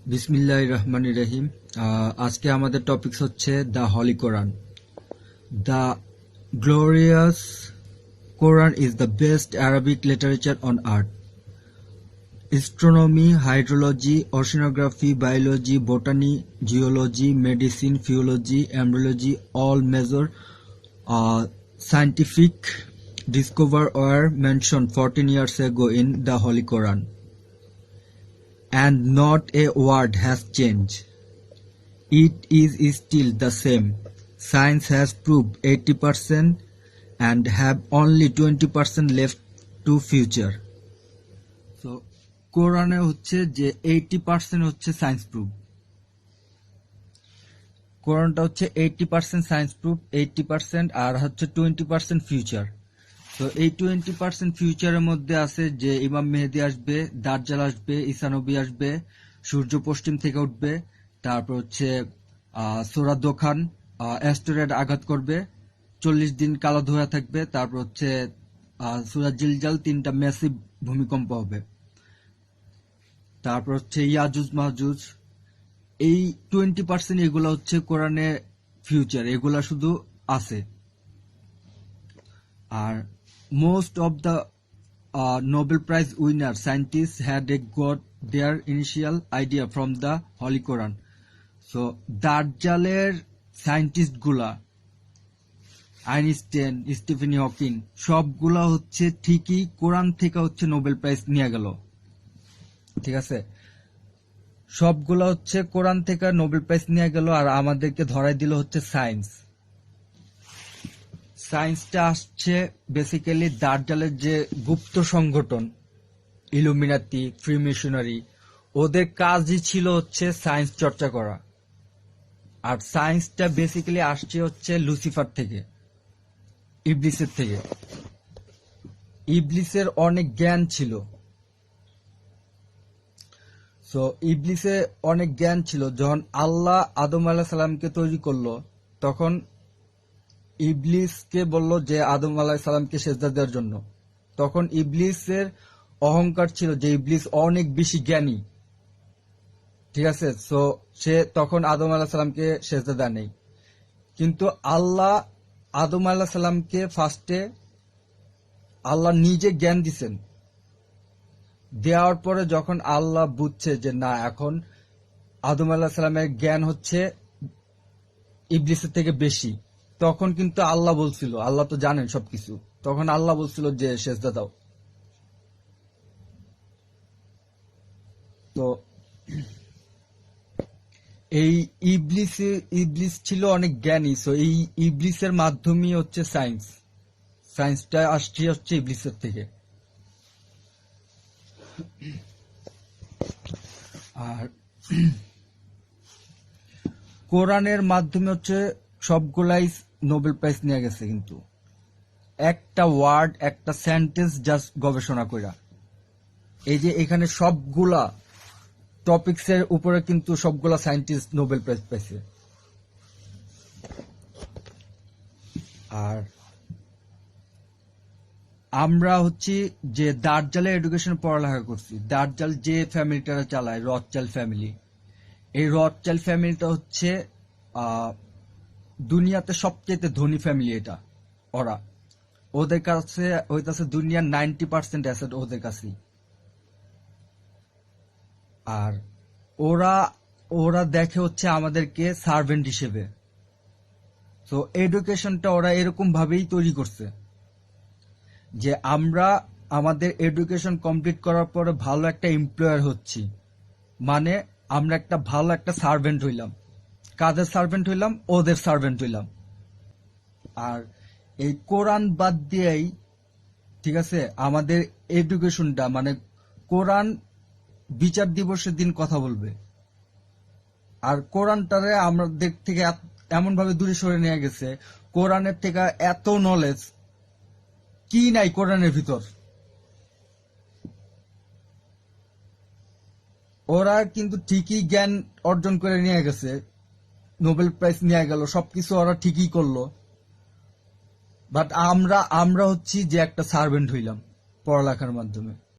বিসমিল্লাহির রহমানির রহিম। আজকে আমাদের টপিকস হচ্ছে the Holi Quran. The glorious Quran is the best Arabic literature on earth. Astronomy, hydrology, oceanography, biology, botany, zoology, medicine, physiology, embryology, all major scientific discoveries were mentioned 14 years ago in the Holy Quran. And not a word has changed. It is still the same. Science has proved 80% and have only 20% left to future. So কোরআনে হচ্ছে যে 80% হচ্ছে science proof. কোরআনটা হচ্ছে 80% science proof, 80% আর হচ্ছে 20% future. তো এই 20% ফিউচারের মধ্যে আছে যে ইমাম মেহেদী আসবে, দাজ্জাল আসবে, ঈসা নবী আসবে, সূর্য পশ্চিম থেকে উঠবে, তারপর হচ্ছে সূরা দোখান অ্যাস্টেরয়েড আঘাত করবে, 40 দিন কালো ধোঁয়া থাকবে, তারপর হচ্ছে সূরা জিলজাল 3টা ম্যাসিভ ভূমিকম্প হবে, তারপর হচ্ছে ইয়াজুজ মাহুজ। এই 20% এগুলো হচ্ছে কোরআনে ফিউচার, এগুলা শুধু আছে। আর most of the Nobel Prize winner scientists had got their initial idea from the Holy Quran. So দাজ্জালের সায়েন্টিস্ট গুলা, আইনস্টাইন, স্টিফেন হকিং, সবগুলা হচ্ছে ঠিকই কোরআন থেকে হচ্ছে নোবেল প্রাইজ নিয়ে গেল। ঠিক আছে, সবগুলা হচ্ছে কোরআন থেকে নোবেল প্রাইজ নিয়ে গেল, আর আমাদেরকে ধরাই দিল হচ্ছে সায়েন্স। সায়েন্সটা আসছে বেসিক্যালি দাজ্জালের যে গুপ্ত সংগঠন ইলুমিনাতি, ফ্রিমেশনারি, ওদের কাজই ছিল হচ্ছে সায়েন্স চর্চা করা। আর সায়েন্সটা বেসিক্যালি আসছে হচ্ছে লুসিফার থেকে, ইবলিসের থেকে। ইবলিসের অনেক জ্ঞান ছিল। সো ইবলিসে অনেক জ্ঞান ছিল। যখন আল্লাহ আদম আলাইহিস সালামকে তৈরি করলো, তখন ইবলিসকে বলল যে আদম আলাইহিস সালামকে সেজদা দেওয়ার জন্য। তখন ইবলিসের অহংকার ছিল যে ইবলিস অনেক বেশি জ্ঞানী। ঠিক আছে, সো সে তখন আদম আলাইহিস সালামকে সেজদা দেয় নাই। কিন্তু আল্লাহ আদম আলাইহিস সালামকে ফার্স্টে আল্লাহ নিজে জ্ঞান দিছেন। দেওয়ার পরে যখন আল্লাহ বুঝছে যে না, এখন আদম আলাইহিস সালামের জ্ঞান হচ্ছে ইবলিসের থেকে বেশি, তখন কিন্তু আল্লাহ বলছিল, আল্লাহ তো জানেন সবকিছু, তখন আল্লাহ বলছিল যে সেজদা দাও। তো এই ইবলিস ছিল অনেক জ্ঞানী। সো এই ইবলিসের মাধ্যমেই হচ্ছে সায়েন্স। সায়েন্সটা আসছে হচ্ছে ইবলিসের থেকে। আর কোরআনের মাধ্যমে হচ্ছে সবগুলাই নোবেল প্রাইজ নিয়ে গেছে, কিন্তু একটা ওয়ার্ড, একটা সেন্টেন্স জাস্ট গবেষণা কইরা। এই যে এখানে সবগুলা টপিকস এর উপরে কিন্তু সবগুলা সায়েন্টিস্ট নোবেল প্রাইজ পাইছে। আর আমরা হচ্ছে যে দাজ্জালের এডুকেশন পড়ালেখা করছি। দাজ্জাল যে ফ্যামিলিটা চালায়, রথচাইল্ড ফ্যামিলি, এই রথচাইল্ড ফ্যামিলিটা হচ্ছে দুনিয়াতে সবচেয়ে ধনী ফ্যামিলি। এটা ওদের কাছে হইতাছে দুনিয়ার 90% অ্যাসেট ওদের কাছেই। আর ওরা দেখে হচ্ছে আমাদেরকে সার্ভেন্ট হিসেবে। তো এডুকেশনটা ওরা এরকম ভাবেই তৈরি করছে যে আমরা আমাদের এডুকেশন কমপ্লিট করার পরে ভালো একটা এমপ্লয়ার হচ্ছি, মানে আমরা একটা ভালো একটা সার্ভেন্ট হইলাম। কাদের সার্ভেন্ট হইলাম? ওদের সার্ভেন্ট হইলাম। আর এই কোরআন বাদ দিয়েই, ঠিক আছে, আমাদের এডুকেশনটা, মানে কোরআন বিচার দিবসের দিন কথা বলবে। আর কোরআনটারে আমাদের থেকে এমন ভাবে দূরে সরে নিয়ে গেছে, কোরআনের থেকে এত নলেজ কি নাই কোরআনের ভিতর। ওরা কিন্তু ঠিকই জ্ঞান অর্জন করে নিয়ে গেছে, নোবেল প্রাইজ নিয়ে গেল, সবকিছু ওরা ঠিকই করলো। বাট আমরা হচ্ছি যে একটা সার্ভেন্ট হইলাম পড়ালেখার মাধ্যমে।